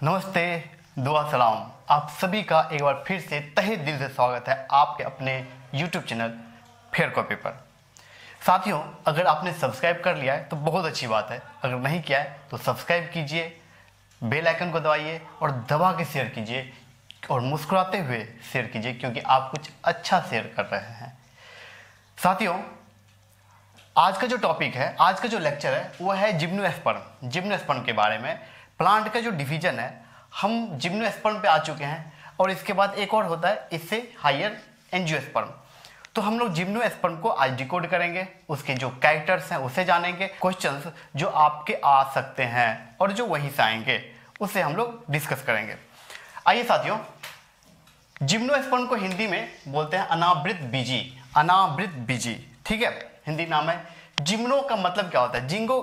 नमस्ते, दुआ सलाम। आप सभी का एक बार फिर से तहे दिल से स्वागत है आपके अपने YouTube चैनल फेयर कॉपी पर। साथियों, अगर आपने सब्सक्राइब कर लिया है तो बहुत अच्छी बात है। अगर नहीं किया है तो सब्सक्राइब कीजिए, बेल आइकन को दबाइए और दबा के शेयर कीजिए और मुस्कुराते हुए शेयर कीजिए, क्योंकि आप कुछ अच्छा शेयर कर रहे हैं। साथियों, आज का जो टॉपिक है, आज का जो लेक्चर है वो है जिम्नोस्पर्म। जिम्नोस्पर्म के बारे में, प्लांट का जो डिवीजन है, हम जिम्नोस्पर्म पे आ चुके हैं और इसके बाद एक और होता है इससे हायर एंजियोस्पर्म। तो हम लोग जिम्नोस्पर्म को आज डिकोड करेंगे, उसके जो कैरेक्टर्स हैं उसे जानेंगे, क्वेश्चंस जो आपके आ सकते हैं और जो वहीं से आएंगे उसे हम लोग डिस्कस करेंगे। आइए साथियों, जिम्नोस्पर्म को हिंदी में बोलते हैं अनावृत बीजी। अनावृत बीजी, ठीक है, हिंदी नाम है। जिम्नो का मतलब क्या होता है? जिम्नो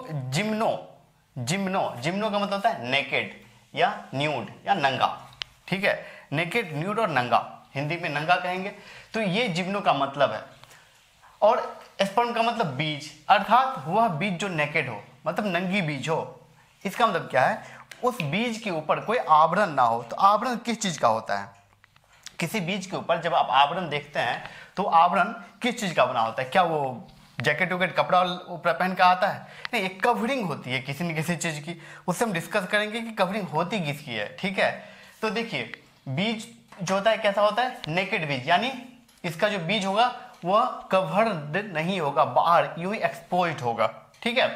का मतलब होता है नेकेड या न्यूड या नंगा, ठीक है। नेकेड, न्यूड और नंगा, हिंदी में नंगा कहेंगे। तो ये जिम्नो का मतलब है। और स्पर्म का मतलब बीज, अर्थात वह बीज जो नेकेड हो, मतलब नंगी बीज हो। इसका मतलब क्या है? उस बीज के ऊपर कोई आवरण ना हो। तो आवरण किस चीज का होता है? किसी बीज के ऊपर जब आप आवरण देखते हैं तो आवरण किस चीज का बना होता है? क्या वो जैकेट वैकेट कपड़ा ऊपर पहन के आता है? नहीं, एक कवरिंग होती है किसी न किसी चीज की। उससे हम डिस्कस करेंगे कि कवरिंग होती किसकी है, ठीक है। तो देखिए, बीज जो होता है कैसा होता है? नेकेड बीज, यानी इसका जो बीज होगा वह कवर्ड नहीं होगा, बाहर यूं ही एक्सपोज्ड होगा, ठीक है।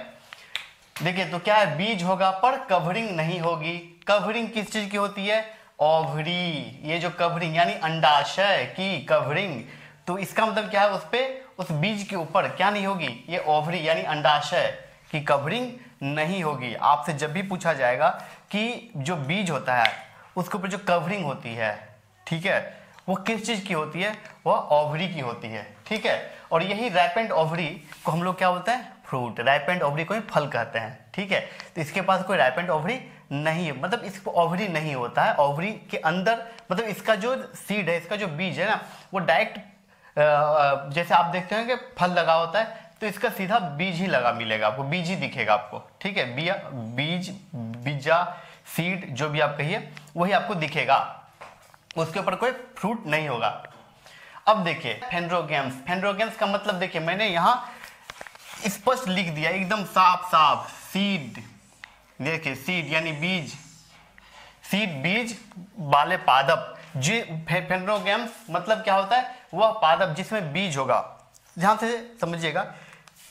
देखिए, तो क्या है? बीज होगा पर कवरिंग नहीं होगी। कवरिंग किस चीज की होती है? ओवरी। ये जो कवरिंग यानी अंडाशय की कवरिंग, तो इसका मतलब क्या है? उस पे, उस बीज के ऊपर क्या नहीं होगी? ये ओवरी यानी अंडाशय की कवरिंग नहीं होगी। आपसे जब भी पूछा जाएगा कि जो बीज होता है उसके ऊपर जो कवरिंग होती है, ठीक है, वो किस चीज की होती है? वह ओवरी की होती है, ठीक है। और यही रैपेंट ओवरी को हम लोग क्या बोलते हैं? फ्रूट। रैपेंट ओवरी को ही फल कहते हैं, ठीक है। तो इसके पास कोई रैपेंट ओवरी नहीं है, मतलब इसको ओवरी नहीं होता है। ओवरी के अंदर, मतलब इसका जो सीड है, इसका जो बीज है ना, वो डायरेक्ट जैसे आप देखते हैं कि फल लगा होता है, तो इसका सीधा बीज ही लगा मिलेगा आपको, बीज ही दिखेगा आपको, ठीक है। बीज, बीजा, सीड, जो भी आप कहिए वही आपको दिखेगा, उसके ऊपर कोई फ्रूट नहीं होगा। अब देखिए, फेंड्रोगेम्स। फेंड्रोगेम्स का मतलब देखिए, मैंने यहां स्पष्ट लिख दिया एकदम साफ साफ। सीड, देखिए सीड यानी बीज, सीड बीज वाले पादप। जी, फेंड्रोगेम्स मतलब क्या होता है? वह पादप जिसमें बीज होगा। ध्यान से समझिएगा,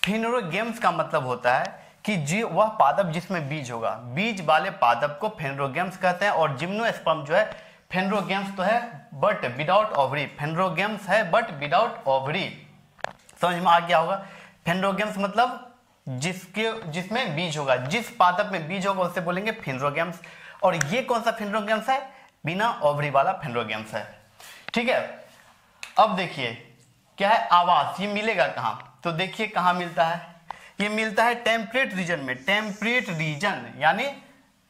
फेंड्रोगेम्स का मतलब होता है कि जी वह पादप जिसमें बीज होगा। बीज वाले पादप को फेंड्रोगेम्स कहते हैं। और जिम्नोस्पर्म जो है, फेंड्रोगेम्स तो है बट विदाउट ओवरी। फेंड्रोगेम्स है बट विदाउट ओवरी। समझ में आ गया होगा? फेंड्रोगेम्स मतलब जिसमें बीज होगा, जिस पादप में बीज होगा उसे बोलेंगे फेंड्रोगेम्स। और ये कौन सा फेंड्रोगेम्स है? बिना ओवरी वाला फेंड्रोगेम्स है, ठीक है। अब देखिए क्या है? आवास। ये मिलेगा कहां? तो देखिए कहां मिलता है? ये मिलता है टेम्परेट रीजन में। टेम्परेट रीजन यानी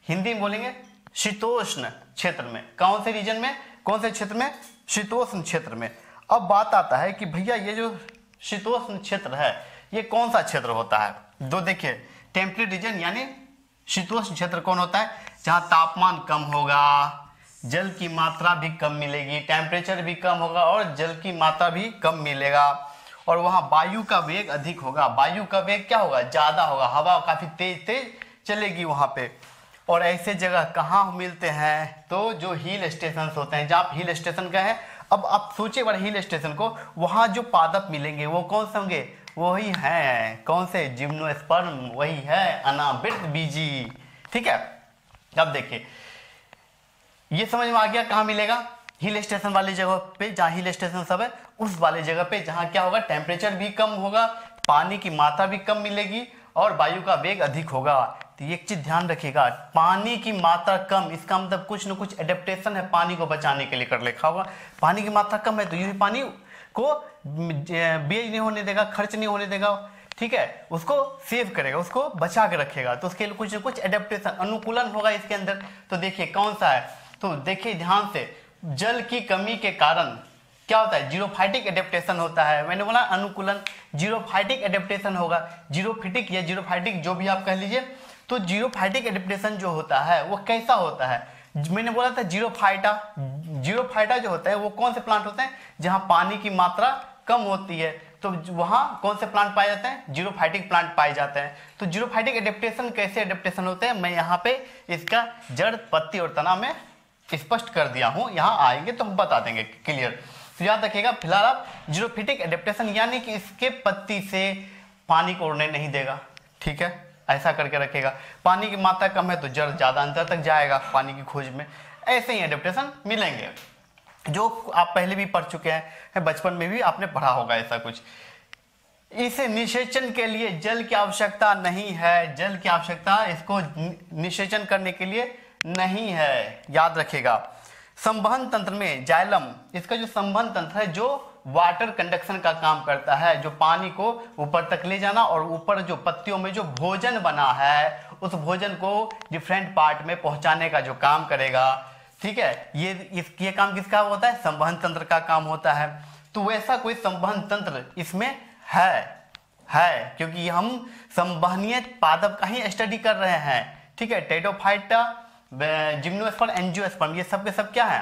हिंदी में बोलेंगे शीतोष्ण क्षेत्र में। कौन से रीजन में? कौन से क्षेत्र में? शीतोष्ण क्षेत्र में। अब बात आता है कि भैया ये जो शीतोष्ण क्षेत्र है, ये कौन सा क्षेत्र होता है? दो देखिए, टेम्परेट रीजन यानी शीतोष्ण क्षेत्र कौन होता है? जहां तापमान कम होगा, जल की मात्रा भी कम मिलेगी, टेम्परेचर भी कम होगा और जल की मात्रा भी कम मिलेगा, और वहां वायु का वेग अधिक होगा। वायु का वेग क्या होगा? ज्यादा होगा, हवा काफी तेज तेज चलेगी वहां पे। और ऐसे जगह कहाँ मिलते हैं? तो जो हिल स्टेशन होते हैं, जहाँ आप हिल स्टेशन गए हैं, अब आप सोचिए बार हिल स्टेशन को, वहां जो पादप मिलेंगे वो कौन से होंगे? वही है, कौन से? जिम्नोस्पर्म, वही है अनावृत बीजी, ठीक है। अब देखिए, ये समझ में आ गया कहाँ मिलेगा? हिल स्टेशन वाली जगह पे, जहाँ हिल स्टेशन सब है उस वाले जगह पे, जहाँ क्या होगा? टेम्परेचर भी कम होगा, पानी की मात्रा भी कम मिलेगी और वायु का वेग अधिक होगा। तो एक चीज ध्यान रखिएगा, पानी की मात्रा कम, इसका मतलब कुछ न कुछ एडेप्टेशन है पानी को बचाने के लिए कर रखा होगा। पानी की मात्रा कम है तो ये पानी को बेज नहीं होने देगा, खर्च नहीं होने देगा, ठीक है, उसको सेव करेगा, उसको बचा के रखेगा। तो उसके लिए कुछ न कुछ एडेप्टेशन, अनुकूलन होगा इसके अंदर। तो देखिए कौन सा है? तो देखिए ध्यान से, जल की कमी के कारण क्या होता है? जीरोफाइटिक एडेप्टेशन होता है। मैंने बोला अनुकूलन, जीरोफाइटिक एडेप्टेशन होगा। जीरोफिटिक या जीरोफाइटिक जो भी आप कह लीजिए। तो जीरोफाइटिक एडेप्टेशन जो होता है वो कैसा होता है? मैंने बोला था जीरोफाइटा, जीरोफाइटा जो होता है वो कौन से प्लांट होते हैं जहां पानी की मात्रा कम होती है, तो वहां कौन से प्लांट पाए जाते हैं, जीरोफाइटिक प्लांट पाए जाते हैं। तो जीरोफाइटिक एडेप्टेशन कैसे एडेप्टेशन होते हैं, मैं यहाँ पे इसका जड़, पत्ती और तना में स्पष्ट कर दिया हूँ, यहाँ आएंगे तो हम बता देंगे क्लियर। तो याद रखिएगा फिलहाल आप जीरोफिटिक एडेप्टेशन यानी कि इसके पत्ती से पानी को उड़ने नहीं देगा, ठीक है, ऐसा करके रखेगा। पानी की मात्रा कम है तो जड़ ज्यादा अंतर तक जाएगा पानी की खोज में। ऐसे ही एडेप्टेशन मिलेंगे जो आप पहले भी पढ़ चुके हैं, बचपन में भी आपने पढ़ा होगा ऐसा कुछ। इसे निषेचन के लिए जल की आवश्यकता नहीं है, जल की आवश्यकता इसको निषेचन करने के लिए नहीं है, याद रखिएगा। संवहन तंत्र में जाइलम, इसका जो संवहन तंत्र है जो वाटर कंडक्शन का काम करता है, जो पानी को ऊपर तक ले जाना और ऊपर जो पत्तियों में जो भोजन बना है उस भोजन को डिफरेंट पार्ट में पहुंचाने का जो काम करेगा, ठीक है, ये काम किसका होता है, संवहन तंत्र का काम होता है। तो वैसा कोई संवहन तंत्र इसमें है क्योंकि हम संवहनीय पादप का ही स्टडी कर रहे हैं, ठीक है। टेरिडोफाइटा, जिम्नोस्पर्म, एंजियोस्पर्म, ये सब के सब क्या है,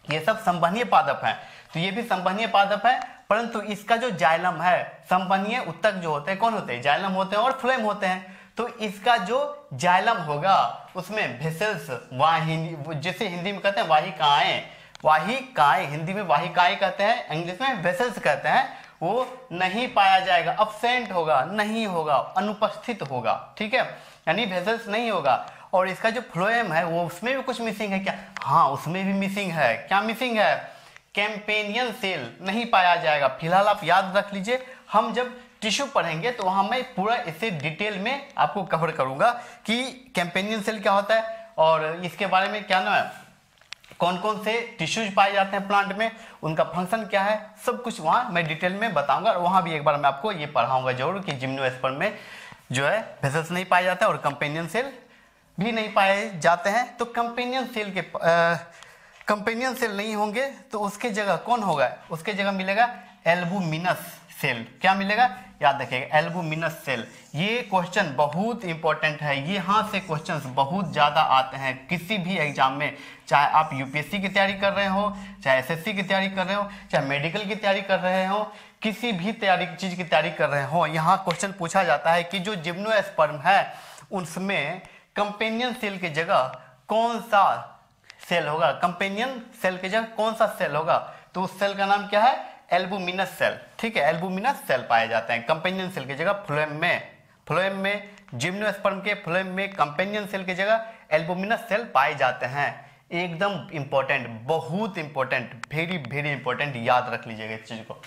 ये सब संवहनीय पादप हैं। तो ये भी संवहनीय पादप है, परंतु इसका जो जाइलम है, संवहनीय उत्तक जो होते हैं कौन होते हैं, जाइलम होते हैं और फ्लोएम होते हैं। तो इसका जो जाइलम होगा उसमें वेसल्स, जिसे हिंदी में कहते हैं वाहिकाएं, वाहिकाएं हिंदी में वाहिकाएं कहते हैं, इंग्लिश में वेसल्स कहते हैं, वो नहीं पाया जाएगा, अब्सेंट होगा, नहीं होगा, अनुपस्थित होगा, ठीक है, यानी वेसल्स नहीं होगा। और इसका जो फ्लोएम है वो उसमें भी कुछ मिसिंग है क्या, हाँ उसमें भी मिसिंग है। क्या मिसिंग है, कैंपेनियन सेल नहीं पाया जाएगा। फिलहाल आप याद रख लीजिए, हम जब टिश्यू पढ़ेंगे तो वहां मैं पूरा इसे डिटेल में आपको कवर करूंगा कि कैंपेनियन सेल क्या होता है और इसके बारे में क्या ना है, कौन कौन से टिश्यूज पाए जाते हैं प्लांट में, उनका फंक्शन क्या है, सब कुछ वहां मैं डिटेल में बताऊंगा। और वहां भी एक बार मैं आपको ये पढ़ाऊंगा जरूर कि जिम्नोस्पर्म में जो है वेसल्स नहीं पाए जाते हैं और कंपेनियन सेल भी नहीं पाए जाते हैं। तो कंपेनियन सेल नहीं होंगे तो उसके जगह कौन होगा, उसके जगह मिलेगा एल्बुमिनस सेल। क्या मिलेगा, याद रखिएगा एल्बुमिनस सेल। ये क्वेश्चन बहुत इंपॉर्टेंट है, ये यहाँ से क्वेश्चंस बहुत ज़्यादा आते हैं किसी भी एग्जाम में, चाहे आप यूपीएससी की तैयारी कर रहे हो, चाहे एसएससी की तैयारी कर रहे हो, चाहे मेडिकल की तैयारी कर रहे हो, किसी भी चीज़ की तैयारी कर रहे हो, यहाँ क्वेश्चन पूछा जाता है कि जो जिम्नोस्पर्म है उसमें कंपेनियन सेल की जगह कौन सा सेल होगा, कंपेनियन सेल की जगह कौन सा सेल होगा। तो उस सेल का नाम क्या है, एल्बुमिनस सेल, ठीक है, एल्बुमिनस सेल पाए जाते हैं कंपेनियन सेल की जगह फ्लोएम में जिम्नोस्पर्म के फ्लोएम में कंपेनियन सेल की जगह एल्बुमिनस सेल पाए जाते हैं। एकदम इंपॉर्टेंट, बहुत इंपॉर्टेंट, वेरी वेरी इंपॉर्टेंट, याद रख लीजिएगा इस चीज को।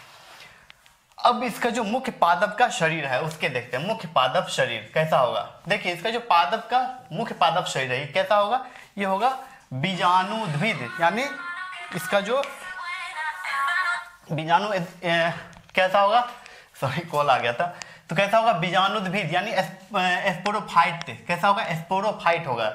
अब इसका जो मुख्य पादप का शरीर है उसके देखते हैं, मुख्य पादप शरीर कैसा होगा। देखिए इसका जो पादप का मुख्य पादप शरीर है ये कैसा होगा, ये होगा बीजाणुद्भिद, यानी इसका जो बीजाणु कैसा होगा, सॉरी कॉल आ गया था, तो कैसा होगा बीजाणुद्भिद यानी स्पोरोफाइट, कैसा होगा, स्पोरोफाइट होगा,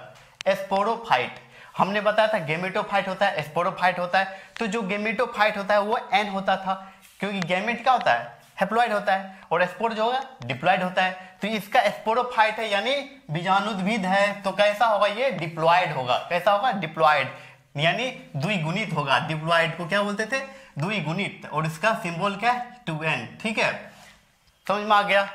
स्पोरोफाइट। हमने बताया था गेमेटोफाइट होता है, स्पोरोफाइट होता है। तो जो गेमेटोफाइट होता है वो एन होता था, क्योंकि गैमेट क्या होता है, हैप्लॉइड होता है, और स्पोर जो होगा डिप्लॉइड होता है। तो इसका स्पोरोफाइट है यानी बीजाणुद्भिद है, तो कैसा होगा, ये डिप्लॉइड होगा। कैसा होगा, डिप्लॉइड यानी द्विगुणित होगा। डिप्लॉइड को क्या बोलते थे, द्विगुणित, और इसका सिंबल क्या है, 2n, ठीक है, समझ में आ गया।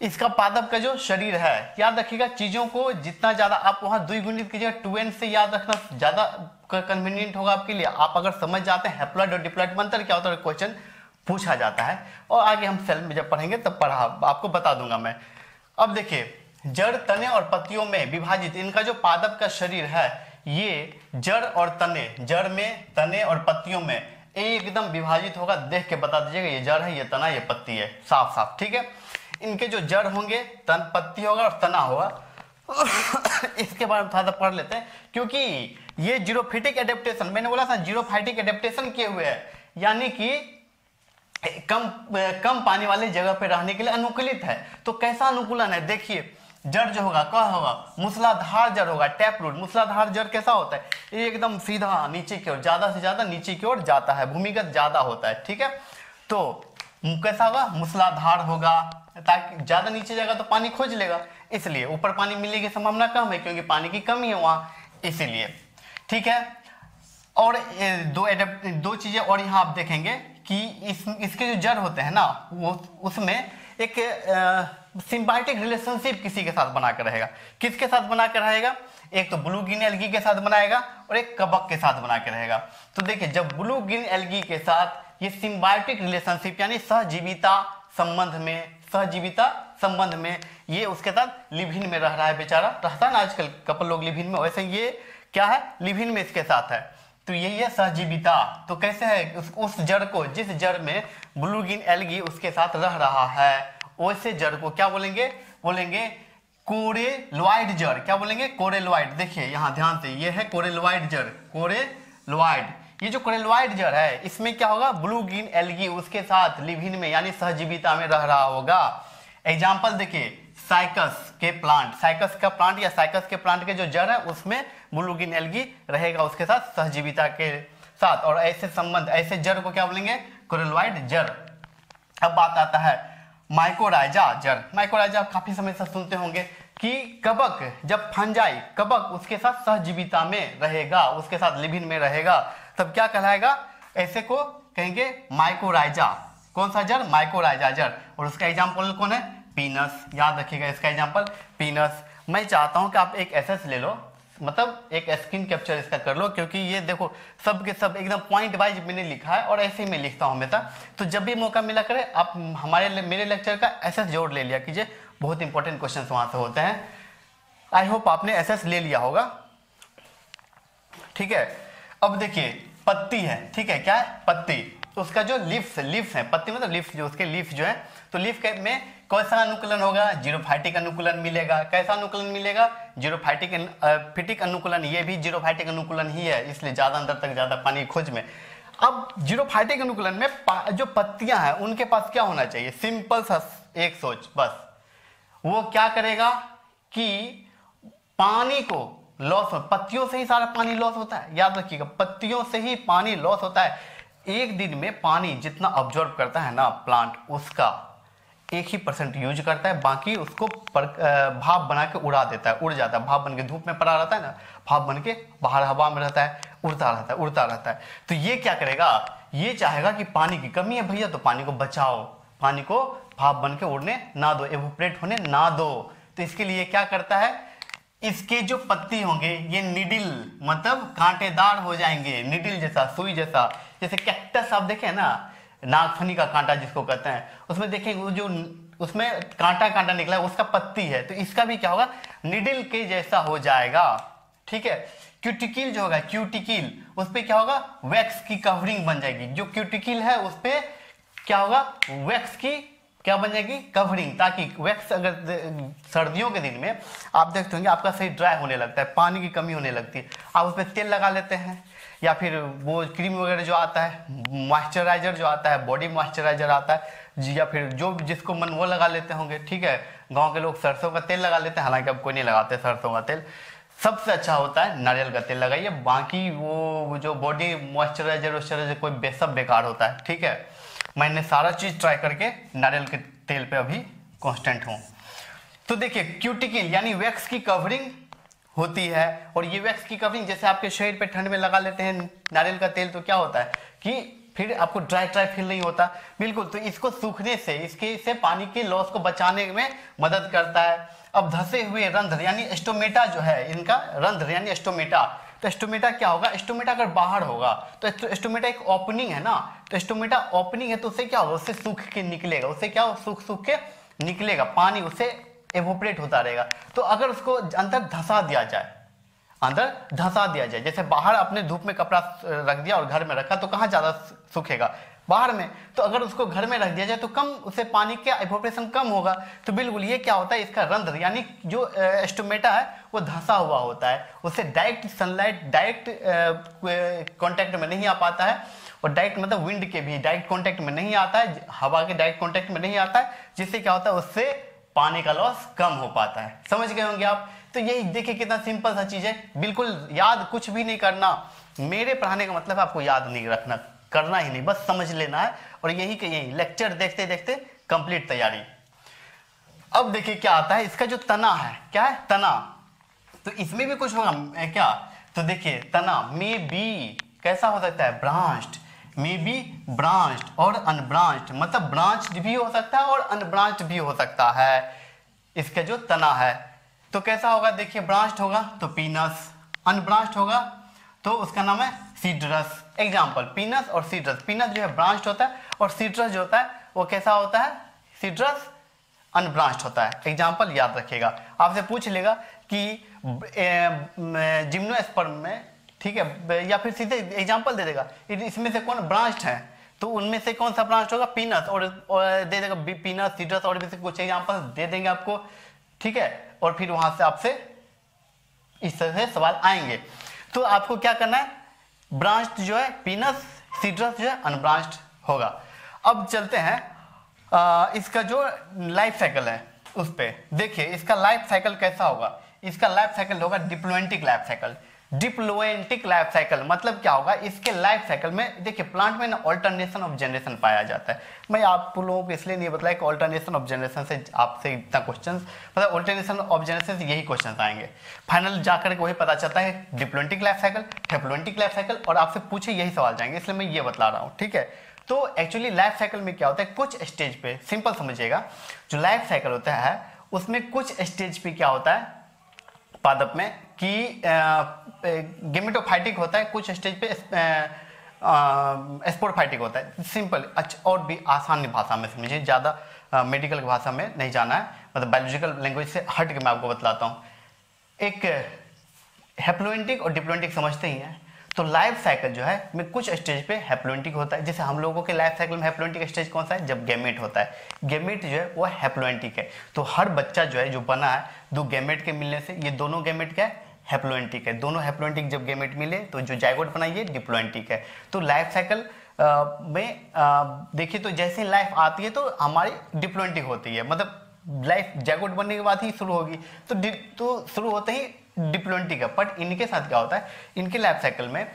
इसका पादप का जो शरीर है, याद रखिएगा चीजों को जितना ज्यादा आप वहां द्विगुणित कीजिएगा, 2n से याद रखना ज्यादा कन्वीनियंट होगा आपके लिए। आप अगर समझ जाते हैं हैप्लॉइड और डिप्लॉइड में अंतर क्या होता है, क्वेश्चन पूछा जाता है, और आगे हम सेल में जब पढ़ेंगे तब आपको बता दूंगा मैं। अब देखिए जड़, तने और पत्तियों में विभाजित इनका जो पादप का शरीर है, ये जड़ और तने, जड़ में, तने और पत्तियों में एकदम विभाजित होगा। देख के बता दीजिएगा ये जड़ है, ये तना, ये पत्ती है, साफ साफ, ठीक है। इनके जो जड़ होंगे, तन पत्ती होगा और तना होगा। इसके बारे में थोड़ा सा पढ़ लेते हैं, क्योंकि ये जीरोफिटिक एडेप्टेशन, मैंने बोला था जीरोफाइटिक एडेप्टेशन किए हुए है, यानी कि कम पानी वाली जगह पे रहने के लिए अनुकूलित है। तो कैसा अनुकूलन है, देखिए जड़ जो होगा क्या होगा, मूसलाधार जड़ होगा, टैप रूट। मूसलाधार जड़ कैसा होता है, एकदम सीधा नीचे की ओर, ज्यादा से ज्यादा नीचे की ओर जाता है, भूमिगत ज्यादा होता है, ठीक है। तो कैसा होगा, मूसलाधार होगा, ताकि ज्यादा नीचे जाएगा तो पानी खोज लेगा, इसलिए ऊपर पानी मिलने की संभावना कम है क्योंकि पानी की कमी है वहां। इसीलिए, ठीक है। और दो चीजें और यहाँ आप देखेंगे कि इसके जो जड़ होते हैं ना, वो उसमें एक सिम्बायोटिक रिलेशनशिप किसी के साथ बनाकर रहेगा। किसके साथ बनाकर रहेगा? एक तो ब्लू ग्रीन एल्गी के साथ बनाएगा और एक कवक के साथ बना के रहेगा। तो देखिए, जब ब्लू ग्रीन एल्गी के साथ ये सिम्बायोटिक रिलेशनशिप यानी सहजीविता संबंध में ये उसके साथ लिव इन में रह रहा है, बेचारा रहता है ना आजकल कपल लोग लिव इन में, वैसे ये क्या है, लिव इन में इसके साथ है। तो यही है सहजीविता। तो कैसे है, उस जड़ को, जिस जड़ में ब्लू ग्रीन एल्गी उसके साथ रह रहा है, वैसे जड़ को क्या बोलेंगे? बोलेंगे कोरेलॉइड जड़। क्या बोलेंगे? कोरेलॉइड। देखिए यहाँ ध्यान से, ये है कोरेलॉइड जड़, कोरेलॉइड। ये जो कोरेलॉइड जड़ है, इसमें क्या होगा? ब्लू ग्रीन एल्गी उसके साथ लिव इन में यानी सहजीविता में रह रहा होगा। एग्जाम्पल देखिए, साइकस के प्लांट, साइकस का प्लांट या साइकस के प्लांट के जो जड़ है उसमें ब्लू ग्रीन एल्गी रहेगा उसके साथ सहजीविता के साथ। और ऐसे संबंध, ऐसे जड़ को क्या बोलेंगे? कोरेलॉइड जड़। अब बात आता है माइकोराइजा जड़। माइकोराइजा आप काफी समय से सुनते होंगे कि कवक, जब फंजाई कवक उसके साथ सहजीविता में रहेगा, उसके साथ लिव इन में रहेगा, तब क्या कहलाएगा? ऐसे को कहेंगे माइकोराइजा। कौन सा जड़? माइकोराइजा जड़। और उसका एग्जाम्पल कौन है? पीनस। याद रखिएगा इसका एग्जाम्पल पीनस। मैं चाहता हूं कि आप एक एसएस ले लो, मतलब एक स्क्रीन कैप्चर इसका कर लो, क्योंकि ये देखो सब के सब एकदम पॉइंट वाइज मैंने लिखा है और ऐसे ही मैं लिखता हूँ हमेशा। तो जब भी मौका मिला करे आप मेरे लेक्चर का एसएस जोड़ ले लिया कीजिए, बहुत इंपॉर्टेंट क्वेश्चन वहां से होते हैं। आई होप आपने एसएस ले लिया होगा, ठीक है। अब देखिए पत्ती है, ठीक है, क्या है? पत्ती। तो उसका जो लीव्स है, पत्ती मतलब लीव्स, जो उसके लीफ जो है, तो लीफ में कैसा अनुकूलन होगा? जीरोफाइटिक अनुकूलन मिलेगा। कैसा अनुकूलन मिलेगा? जीरोफाइटिक अनुकूलन। ये भी जीरोफाइटिक अनुकूलन ही है, इसलिए ज्यादा अंदर तक ज्यादा पानी खोज में। अब जीरोफाइटिक अनुकूलन में जो पत्तियां हैं उनके पास क्या होना चाहिए? सिंपल सा एक सोच बस, वो क्या करेगा कि पानी को लॉस, पत्तियों से ही सारा पानी लॉस होता है, याद रखिएगा, पत्तियों से ही पानी लॉस होता है। एक दिन में पानी जितना ऑब्जॉर्व करता है ना प्लांट, उसका 1% यूज करता है, बाकी उसको भाप बना के उड़ा देता है, उड़ जाता है। भाप बन के धूप में पड़ा रहता है ना, भाप बन के बाहर हवा में रहता है, उड़ता रहता है। तो ये क्या करेगा? ये चाहेगा कि पानी की कमी है भैया, तो पानी को बचाओ, पानी को भाप बन के उड़ने ना दो, एवोपरेट होने ना दो। तो इसके लिए क्या करता है? इसके जो पत्ती होंगे ये निडिल मतलब कांटेदार हो जाएंगे, निडिल जैसा, सुई जैसा। जैसे कैक्टस आप देखें ना, नागफनी का कांटा जिसको कहते हैं, उसमें देखेंगे वो जो उसमें कांटा निकला है उसका पत्ती है, तो इसका भी क्या होगा? निडिल के जैसा हो जाएगा, ठीक है। क्यूटिकल जो होगा, क्यूटिकल, उस पर क्या होगा? वैक्स की कवरिंग बन जाएगी। जो क्यूटिकल है उस पर क्या होगा? वैक्स की क्या बन जाएगी? कवरिंग, ताकि वैक्स अगर सर्दियों के दिन में आप देखते होंगे आपका सही ड्राई होने लगता है, पानी की कमी होने लगती है, आप उस पर तेल लगा लेते हैं, या फिर वो क्रीम वगैरह जो आता है, मॉइस्चराइजर जो आता है, बॉडी मॉइस्चराइजर आता है, या फिर जो जिसको मन वो लगा लेते होंगे, ठीक है। गांव के लोग सरसों का तेल लगा लेते हैं, हालांकि अब कोई नहीं लगाते सरसों का तेल। सबसे अच्छा होता है नारियल का तेल लगाइए, बाकी वो जो बॉडी मॉइस्चराइजर कोई सब बेकार होता है, ठीक है। मैंने सारा चीज ट्राई करके नारियल के तेल पे अभी कांस्टेंट हूं। तो देखिए क्यूटिकल यानी वैक्स की कवरिंग होती है, और ये वैक्स की कवरिंग जैसे आपके शरीर पे ठंड में लगा लेते हैं नारियल का तेल, तो क्या होता है कि फिर आपको ड्राई फील नहीं होता, बिल्कुल। तो इसको सूखने से, इसके से पानी के लॉस को बचाने में मदद करता है। अब धसे हुए रंध्र यानी स्टोमेटा जो है, इनका रंध्र यानी स्टोमेटा, तो स्टोमेटा क्या होगा? स्टोमेटा अगर बाहर होगा तो स्टोमेटा एक ओपनिंग है ना, तो स्टोमेटा ओपनिंग है, तो उससे क्या होगा? उससे सूख के निकलेगा, उससे क्या सूख के निकलेगा, पानी उससे एवोपरेट होता रहेगा। तो अगर उसको अंदर धंसा दिया जाए, जैसे बाहर अपने धूप में कपड़ा रख दिया और घर में रखा, तो कहाँ ज्यादा सूखेगा? बाहर में। तो अगर उसको घर में रख दिया जाए तो कम, उससे पानी का एवोपरेशन कम होगा। तो बिल्कुल ये क्या होता है? इसका रंध्र यानी जो स्टोमेटा है वो धंसा हुआ होता है, उससे डायरेक्ट सनलाइट डायरेक्ट कांटेक्ट में नहीं आ पाता है, और डायरेक्ट मतलब विंड के भी डायरेक्ट कांटेक्ट में नहीं आता है, हवा के डायरेक्ट कांटेक्ट में नहीं आता है, जिससे क्या होता है? उससे पानी का लॉस कम हो पाता है। समझ गए होंगे आप? तो यही देखिए कितना सिंपल सा चीज है, बिल्कुल याद कुछ भी नहीं करना। मेरे पढ़ाने का मतलब आपको याद नहीं रखना, करना ही नहीं, बस समझ लेना है, और यही कि यही लेक्चर देखते देखते कंप्लीट तैयारी। अब देखिए क्या आता है, इसका जो तना है, क्या है? तना। तो इसमें भी कुछ होगा क्या? तो देखिए तना मे बी कैसा हो सकता है, ब्रांच्ड, मे बी ब्रांच्ड और अनब्रांच्ड, मतलब ब्रांच्ड भी हो सकता है और अनब्रांच्ड भी हो सकता है इसका जो तना है। तो कैसा होगा, देखिए ब्रांच्ड होगा तो पीनस, अनब्रांच्ड होगा तो उसका नाम है सीड्रस। एग्जाम्पल पीनस और सीड्रस, पीनस जो है ब्रांच्ड होता है और सीड्रस जो होता है वो कैसा होता है, सीड्रस अनब्रांच्ड होता है। एग्जाम्पल याद रखिएगा, आपसे पूछ लेगा कि जिम्नोस्पर्म में, ठीक है, या फिर सीधे एग्जाम्पल दे देगा इसमें से कौन ब्रांच्ड है, तो उनमें से कौन सा ब्रांच होगा, पीनस, और दे देगा पीनस, सीड्रस और भी से कुछ एग्जाम्पल दे देंगे आपको, ठीक है, और फिर वहां से आपसे इस तरह से सवाल आएंगे। तो आपको क्या करना है, ब्रांच्ड जो है पीनस, सीड्रस जो है अनब्रांच्ड होगा। अब चलते हैं इसका जो लाइफ साइकिल है उस पे। देखिए इसका लाइफ साइकिल कैसा होगा, इसका लाइफ साइकिल होगा डिप्लोएंटिक लाइफ साइकिल। डिप्लोएंटिक लाइफ साइकिल मतलब क्या होगा, इसके लाइफ साइकिल में देखिए प्लांट में ना ऑल्टरनेशन ऑफ जनरेशन पाया जाता है। मैं आप लोगों को इसलिए नहीं बताया कि ऑल्टरनेशन ऑफ जनरेशन से आपसे इतना क्वेश्चन, मतलब ऑल्टरनेशन ऑफ जनरेशन से यही क्वेश्चन आएंगे, फाइनल जाकर के वही पता चलता है डिप्लोएंटिक लाइफ साइकिल, हेप्लोएंटिक लाइफ साइकिल, और आपसे पूछे यही सवाल जाएंगे, इसलिए मैं ये बतला रहा हूँ, ठीक है। तो एक्चुअली लाइफ साइकिल में क्या होता है, कुछ स्टेज पे, सिंपल समझिएगा, जो लाइफ साइकिल होता है उसमें कुछ स्टेज पे क्या होता है पादप में कि गेमेटोफाइटिक होता है, कुछ स्टेज पे स्पोरोफाइटिक होता है। सिंपल, अच्छा, और भी आसान भाषा में समझिए, ज़्यादा मेडिकल की भाषा में नहीं जाना है, मतलब बायोलॉजिकल लैंग्वेज से हट के मैं आपको बतलाता हूँ। एक हेप्लोएंटिक और डिप्लोएंटिक समझते ही हैं, तो लाइफ साइकिल जो है में कुछ स्टेज पे हेप्लोएंटिक होता है। जैसे हम लोगों के लाइफ साइकिल में हेप्लोएंटिक स्टेज कौन सा है, जब गैमेट होता है, गैमेट जो है वो हेप्लोएंटिक है। तो हर बच्चा जो है जो बना है दो गैमेट के मिलने से, ये दोनों गैमेट क्या है, हेप्लोएंटिक है। दोनों हेप्लोएंटिक जब गैमेट मिले तो जो जाइगोट बना ये डिप्लोएंटिक है। तो लाइफ साइकिल में देखिए तो जैसे लाइफ आती है तो हमारी डिप्लोएंटिक होती है, मतलब लाइफ जाइगोट बनने के बाद ही शुरू होगी, तो शुरू होते ही डिप्लोएंटिक है। बट इनके साथ क्या होता है, इनके लाइफ साइकिल में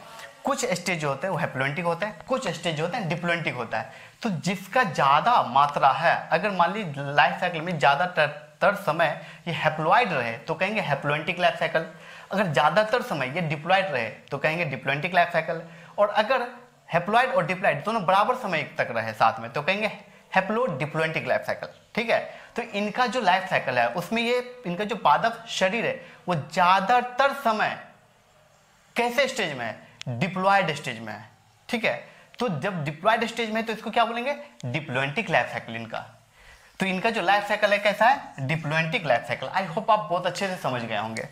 कुछ स्टेज होते हैं वो हेप्लोएंटिक होते हैं, कुछ स्टेज होते हैं डिप्लोएंटिक होता है। तो जिसका ज्यादा मात्रा है, अगर मान ली लाइफ साइकिल में ज्यादातर समय ये हेप्लॉइड रहे तो कहेंगे हेप्लोएंटिक लाइफ साइकिल, अगर ज्यादातर समय ये डिप्लॉइड रहे तो कहेंगे डिप्लोएंटिक लाइफ साइकिल, और अगर हेप्लॉइड और डिप्लॉइड दोनों बराबर समय तक रहे साथ में तो कहेंगे हेप्लो डिप्लोएंटिक लाइफ साइकिल, ठीक है। तो इनका जो लाइफ साइकिल है उसमें ये इनका जो पादप शरीर है वो ज्यादातर समय कैसे स्टेज में है, डिप्लॉयड स्टेज में है, ठीक है। तो जब डिप्लॉयड स्टेज में है तो इसको क्या बोलेंगे, डिप्लोएंटिक लाइफ साइकिल इनका। तो इनका जो लाइफ साइकिल है कैसा है, डिप्लोएंटिक लाइफ साइकिल। आई होप आप बहुत अच्छे से समझ गए होंगे।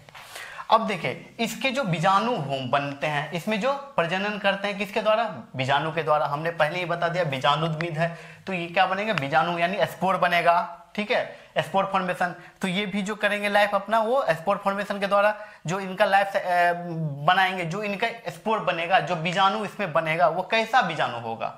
अब देखिए इसके जो बीजाणु बनते हैं, इसमें जो प्रजनन करते हैं किसके द्वारा, बीजाणु के द्वारा। हमने पहले ही बता दिया बीजाणुद्भिद है, तो ये क्या बनेगा, बीजाणु यानी स्पोर बनेगा, ठीक है, स्पोर फॉर्मेशन। तो ये भी जो करेंगे लाइफ अपना वो स्पोर फॉर्मेशन के द्वारा जो इनका लाइफ बनाएंगे, जो इनका स्पोर बनेगा, जो बीजाणु इसमें बनेगा वो कैसा बीजाणु होगा।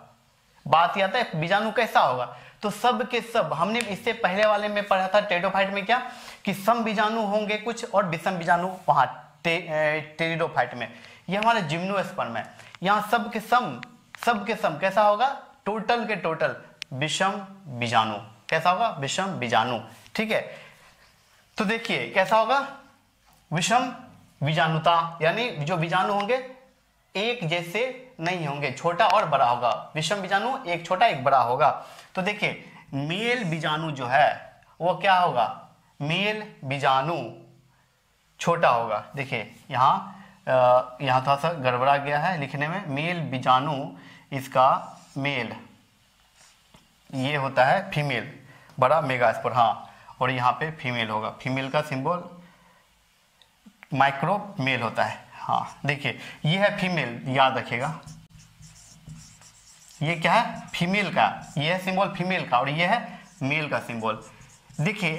बात आता है बीजाणु कैसा होगा, तो सब के सब हमने इससे पहले वाले में पढ़ा था टेरिडोफाइट में क्या, कि सम बीजाणु होंगे कुछ और विषम बीजाणु वहां टेरिडोफाइट में। ये हमारे जिम्नोस्पर्म है, यहाँ सब के सम कैसा होगा, टोटल के टोटल विषम बीजाणु, कैसा होगा, विषम बीजाणु, ठीक है। तो देखिए कैसा होगा, विषम बीजाणुता, यानी जो बीजाणु होंगे एक जैसे नहीं होंगे, छोटा और बड़ा होगा। विषम बीजाणु एक छोटा एक बड़ा होगा। तो देखिए मेल बीजाणु जो है वो क्या होगा, मेल बीजाणु छोटा होगा। देखिए यहाँ थोड़ा सा गड़बड़ा गया है लिखने में, मेल बीजाणु इसका मेल ये होता है फीमेल, बड़ा मेगास्पोर, हाँ, और यहाँ पे फीमेल होगा, फीमेल का सिंबल माइक्रो मेल होता है, हाँ। देखिए ये है फीमेल, याद रखिएगा, ये क्या है, फीमेल का, ये है सिंबल फीमेल का और ये है मेल का सिंबल। देखिए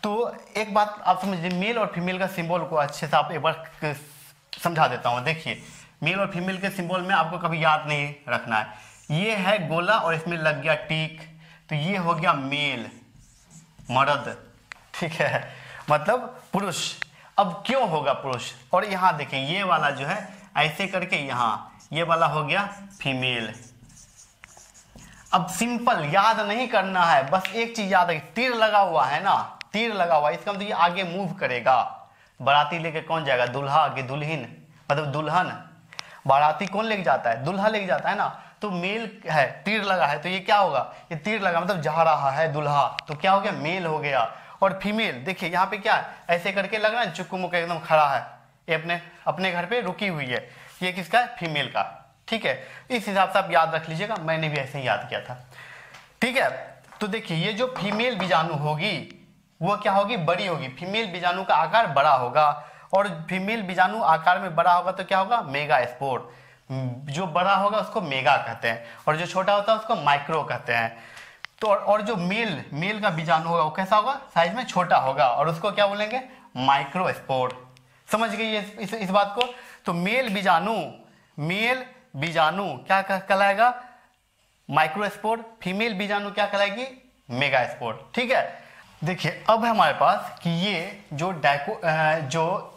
तो एक बात आप समझिए, मेल और फीमेल का सिंबल को अच्छे से आप एक बार समझा देता हूँ। देखिए मेल और फीमेल के सिंबल में आपको कभी याद नहीं रखना है, ये है गोला और इसमें लग गया टिक, तो ये हो गया मेल, मर्द, ठीक है, मतलब पुरुष। अब क्यों होगा पुरुष, और यहाँ देखिए ये वाला जो है ऐसे करके यहाँ ये वाला हो गया फीमेल। अब सिंपल याद नहीं करना है, बस एक चीज याद है, तीर लगा हुआ है ना, तीर लगा हुआ है, इसका मतलब ये आगे मूव करेगा। बाराती लेके कौन जाएगा, दूल्हा आगे दुल्हन, मतलब दुल्हन, बाराती कौन लेके जाता है? दुल्हा लेके जाता है ना। तो मेल है, तीर लगा है, तो ये क्या होगा? ये तीर लगा मतलब जा रहा है दुल्हा, तो क्या हो गया? मेल हो गया। और फीमेल, देखिए यहाँ पे क्या है, ऐसे करके लग रहा है चुक्कू मुक्का एकदम खड़ा है, ये अपने अपने घर पे रुकी हुई है, ये किसका है? फीमेल का। ठीक है, इस हिसाब से आप याद रख लीजिएगा, मैंने भी ऐसे ही याद किया था। ठीक है, तो देखिए ये जो फीमेल बीजाणु होगी वो क्या होगी? बड़ी होगी। फीमेल बीजाणु का आकार बड़ा होगा, और फीमेल बीजाणु आकार में बड़ा होगा तो क्या होगा? Mega spore. जो बड़ा होगा उसको मेगा कहते हैं, और जो छोटा होता है उसको माइक्रो कहते हैं। तो और जो मेल का बीजाणु होगा वो कैसा होगा? साइज में छोटा होगा, और उसको क्या बोलेंगे? Micro spore. समझ गई इस बात को? तो मेल बीजाणु क्या कहलाएगा? माइक्रोस्पोर। फीमेल बीजाणु क्या कहलाएगी? Megaspore. ठीक है, देखिए अब है हमारे पास कि ये जो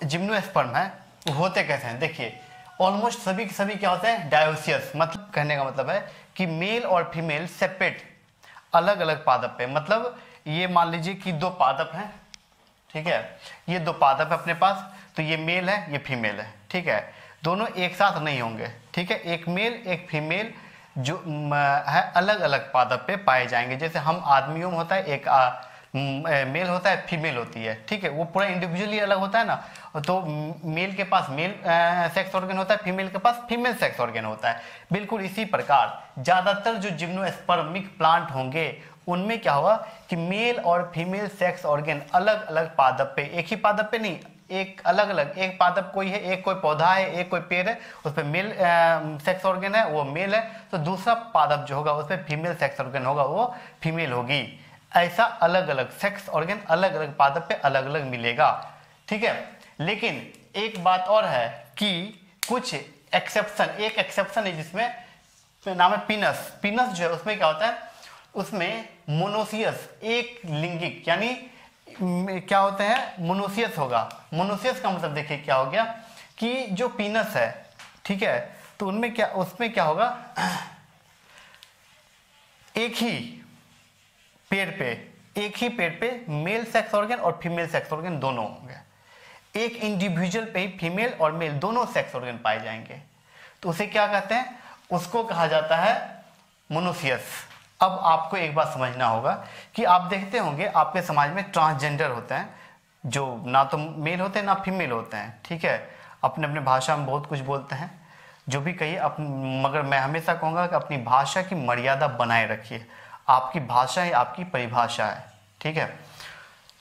जिम्नोस्पर्म है वो होते कैसे हैं। देखिए ऑलमोस्ट सभी के सभी क्या होते हैं? डायोसियस। मतलब कहने का मतलब है कि मेल और फीमेल सेपरेट, अलग अलग पादप पे। मतलब ये मान लीजिए कि दो पादप हैं, ठीक है, ये दो पादप है अपने पास, तो ये मेल है, ये फीमेल है। ठीक है, दोनों एक साथ नहीं होंगे। ठीक है, एक मेल एक फीमेल जो है अलग अलग पादप पे पाए जाएंगे। जैसे हम आदमियों में होता है एक मेल होता है, फीमेल होती है। ठीक है, वो पूरा इंडिविजुअली अलग होता है ना। तो मेल के पास मेल सेक्स ऑर्गन होता है, फीमेल के पास फीमेल सेक्स ऑर्गन होता है। बिल्कुल इसी प्रकार ज्यादातर जो जिम्नोस्पर्मिक प्लांट होंगे उनमें क्या होगा कि मेल और फीमेल सेक्स ऑर्गन अलग अलग पादप पे, एक ही पादप पे नहीं, एक अलग अलग, एक पादप कोई है, एक कोई पौधा है, एक कोई पेड़ है, उस पर मेल सेक्स ऑर्गन है, वो मेल है, तो दूसरा पादप जो होगा उस पर फीमेल सेक्स ऑर्गन होगा, वो फीमेल होगी। ऐसा अलग अलग सेक्स ऑर्गन अलग अलग पादप पे अलग अलग मिलेगा। ठीक है, लेकिन एक बात और है कि कुछ एक्सेप्शन, एक एक्सेप्शन है जिसमें नाम है पीनस। पीनस जो है उसमें क्या होता है? उसमें मोनोसियस, एक लिंगिक, यानी क्या होते हैं? मोनोसियस होगा। मोनोसियस का मतलब देखिए क्या हो गया कि जो पीनस है, ठीक है, तो उनमें क्या, उसमें क्या होगा? एक ही पेड़ पे मेल सेक्स ऑर्गन और फीमेल सेक्स ऑर्गन दोनों होंगे। एक इंडिविजुअल पे ही फीमेल और मेल दोनों सेक्स ऑर्गन पाए जाएंगे, तो उसे क्या कहते हैं? उसको कहा जाता है मोनोसियस। अब आपको एक बात समझना होगा कि आप देखते होंगे आपके समाज में ट्रांसजेंडर होते हैं, जो ना तो मेल होते हैं ना फीमेल होते हैं। ठीक है, अपने अपने भाषा में बहुत कुछ बोलते हैं, जो भी कहिए, मगर मैं हमेशा कहूँगा कि अपनी भाषा की मर्यादा बनाए रखिए। आपकी भाषा है, आपकी परिभाषा है। ठीक है,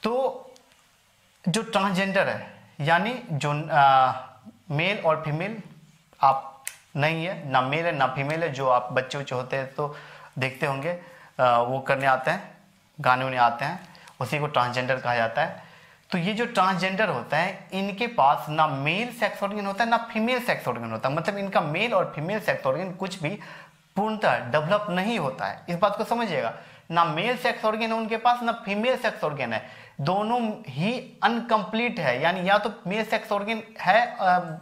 तो जो ट्रांसजेंडर है, यानी जो मेल और फीमेल आप नहीं है, ना मेल है ना फीमेल है, जो आप बच्चे उच्चे होते हैं तो देखते होंगे वो करने आते हैं, गाने उन्हें आते हैं, उसी को ट्रांसजेंडर कहा जाता है। तो ये जो ट्रांसजेंडर होता है इनके पास ना मेल सेक्स ऑर्गन होता है ना फीमेल सेक्स ऑर्गन होता है। मतलब इनका मेल और फीमेल सेक्स ऑर्गन कुछ भी पूर्णतः डेवलप नहीं होता है। इस बात को समझिएगा, ना मेल सेक्स ऑर्गन है उनके पास ना फीमेल सेक्स ऑर्गन है, दोनों ही अनकंप्लीट है। यानी या तो मेल सेक्स ऑर्गन है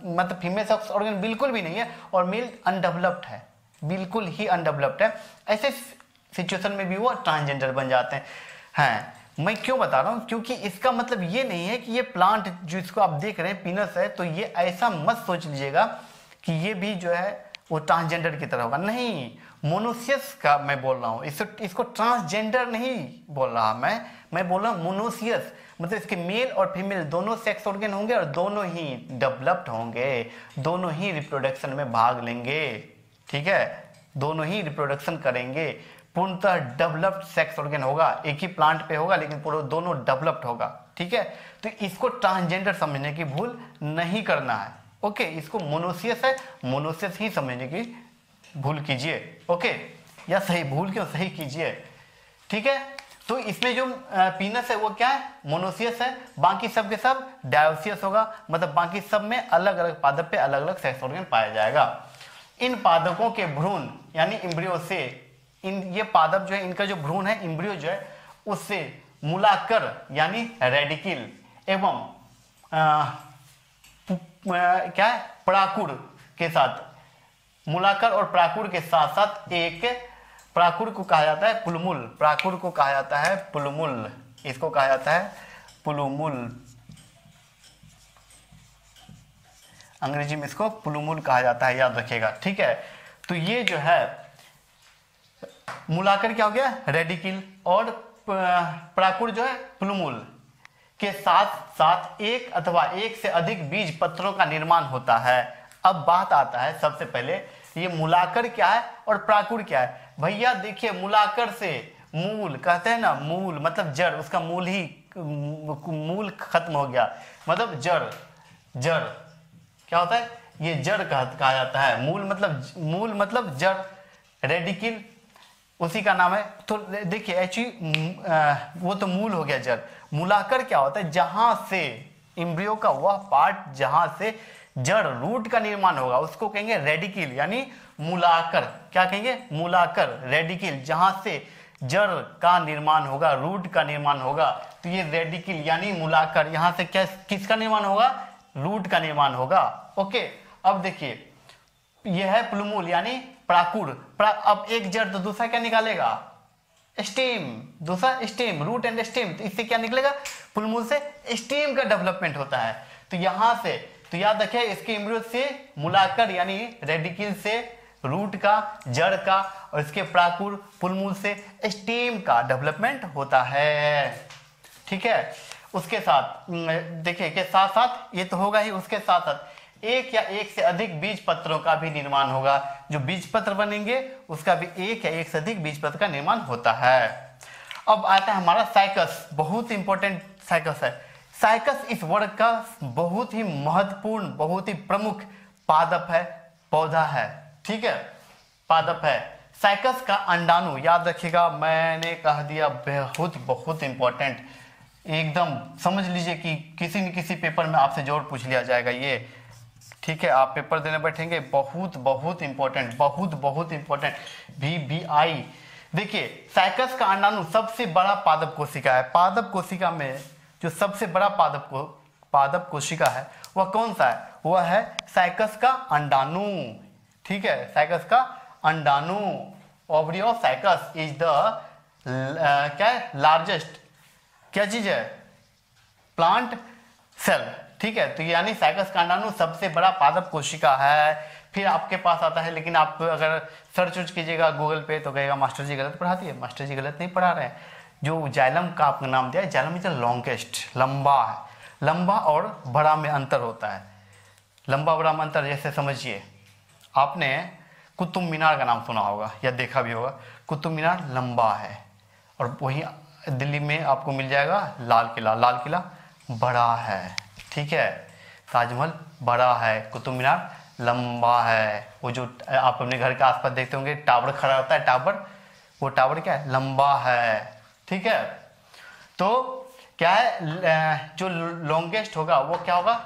मतलब फीमेल सेक्स ऑर्गन बिल्कुल भी नहीं है, और मेल अनडेवलप्ड है, बिल्कुल ही अनडेवलप्ड है। ऐसे सिचुएशन में भी वो ट्रांसजेंडर बन जाते हैं। मैं क्यों बता रहा हूँ? क्योंकि इसका मतलब ये नहीं है कि ये प्लांट जो इसको आप देख रहे हैं पीनस है, तो ये ऐसा मत सोच लीजिएगा कि ये भी जो है वो ट्रांसजेंडर की तरह होगा। नहीं, मोनोसियस का मैं बोल रहा हूँ, इसको ट्रांसजेंडर नहीं बोल रहा मैं बोल रहा हूँ मोनोसियस। मतलब इसके मेल और फीमेल दोनों सेक्स ऑर्गन होंगे और दोनों ही डेवलप्ड होंगे, दोनों ही रिप्रोडक्शन में भाग लेंगे। ठीक है, दोनों ही रिप्रोडक्शन करेंगे, पूर्णतः डेवलप्ड सेक्स ऑर्गन होगा, एक ही प्लांट पे होगा लेकिन पूरा दोनों डेवलप्ड होगा। ठीक है, तो इसको ट्रांसजेंडर समझने की भूल नहीं करना है। ओके, इसको मोनोसियस है, मोनोसियस ही समझने की भूल कीजिए। ओके, या सही, भूल क्यों, सही कीजिए। ठीक है, तो इसमें जो पीनस है वो क्या है? मोनोसियस है, बाकी सब के सब डायोसियस होगा। मतलब बाकी सब में अलग अलग पादप पे अलग अलग सेक्स ऑर्गन पाया जाएगा। इन पादपों के भ्रूण यानी इम्ब्रियो से, ये पादप जो है इनका जो भ्रूण है, इम्ब्रियो जो है उससे मूलाकर यानी रेडिकल एवं क्या है, प्राकुर के साथ, मूलाकर और प्राकुर के साथ साथ एक प्राकुर को कहा जाता है पुलमुल, प्राकुर को कहा जाता है पुलमुल, इसको कहा जाता है पुलमुल। अंग्रेजी में इसको प्लूमूल कहा जाता है, याद रखिएगा। ठीक है, तो ये जो है मूलाकर क्या हो गया, रेडिकल, और प्राकुर जो है प्लूमूल के साथ साथ एक अथवा एक से अधिक बीज पत्रों का निर्माण होता है। अब बात आता है सबसे पहले ये मूलाकर क्या है और प्राकुर क्या है। भैया देखिए, मूलाकर से मूल कहते हैं ना, मूल मतलब जड़, उसका मूल ही मूल खत्म हो गया, मतलब जड़, जड़ क्या होता है, ये जड़ कहा जाता है। मूल मतलब जड़, रेडिकल उसी का नाम है। तो देखिए एक्चुअली वो तो मूल हो गया, जड़। मूलाकर क्या होता है, जहां से एम्ब्रियो का वह पार्ट जहां से जड़ रूट का निर्माण होगा उसको कहेंगे रेडिकल, यानी मूलाकर। क्या कहेंगे, मूलाकर, रेडिकल, जहां से जड़ का निर्माण होगा, रूट का निर्माण होगा। तो ये रेडिकल यानी मूलाकर, यहां से क्या किसका निर्माण होगा, रूट का निर्माण होगा। ओके, अब देखिए यह है प्लूमूल यानी प्राकुर। अब एक जड़ तो दूसरा क्या निकालेगा, स्टेम, दूसरा स्टेम, रूट एंड स्टेम। तो इससे क्या निकलेगा, प्लूमूल से स्टेम का डेवलपमेंट होता है। तो यहां से तो याद रखिए, इसके एम्ब्रियो से मूलाकर यानी रेडिकल से रूट का, जड़ का, और इसके प्राकुर प्लूमूल से स्टेम का डेवलपमेंट होता है। ठीक है, उसके साथ देखिए के साथ साथ ये तो होगा ही, उसके साथ साथ एक या एक से अधिक बीज पत्रों का भी निर्माण होगा। जो बीज पत्र बनेंगे उसका भी एक या एक से अधिक बीज पत्र का निर्माण होता है। अब आता है हमारा साइकस, बहुत इंपॉर्टेंट साइकस है। साइकस इस वर्ग का बहुत ही महत्वपूर्ण, बहुत ही प्रमुख पादप है, पौधा है। ठीक है, पादप है। साइकस का अंडाणु, याद रखिएगा, मैंने कह दिया बहुत इंपॉर्टेंट, एकदम समझ लीजिए कि किसी न किसी पेपर में आपसे जरूर पूछ लिया जाएगा ये। ठीक है, आप पेपर देने बैठेंगे, बहुत इंपॉर्टेंट, बहुत इंपॉर्टेंट, VVI। देखिए, साइकस का अंडाणु सबसे बड़ा पादप कोशिका है। पादप कोशिका में जो सबसे बड़ा पादप कोशिका है वह कौन सा है, वह है साइकस का अंडाणु। ठीक है, साइकस का अंडाणु, ovary of cycas is the क्या है, लार्जेस्ट क्या चीज है, प्लांट सेल। ठीक है, तो यानी साइकस का अंडाणु सबसे बड़ा पादप कोशिका है। फिर आपके पास आता है, लेकिन आप अगर सर्च कीजिएगा गूगल पे तो कहेगा मास्टर जी गलत पढ़ाती है। मास्टर जी गलत नहीं पढ़ा रहे हैं। जो जाइलम का आपका नाम दिया है, जाइलम इज लॉन्गेस्ट, लंबा है। लंबा और बड़ा में अंतर होता है। लंबा बड़ा में अंतर जैसे समझिए, आपने कुतुब मीनार का नाम सुना होगा या देखा भी होगा। कुतुब मीनार लंबा है, और वहीं दिल्ली में आपको मिल जाएगा लाल किला। लाल किला बड़ा है। ठीक है, ताजमहल बड़ा है, कुतुब मीनार लंबा है। वो जो आप अपने घर के आसपास देखते होंगे टावर खड़ा होता है, टावर, वो टावर क्या है, लंबा है। ठीक है, तो क्या है, जो लॉन्गेस्ट होगा वो क्या होगा,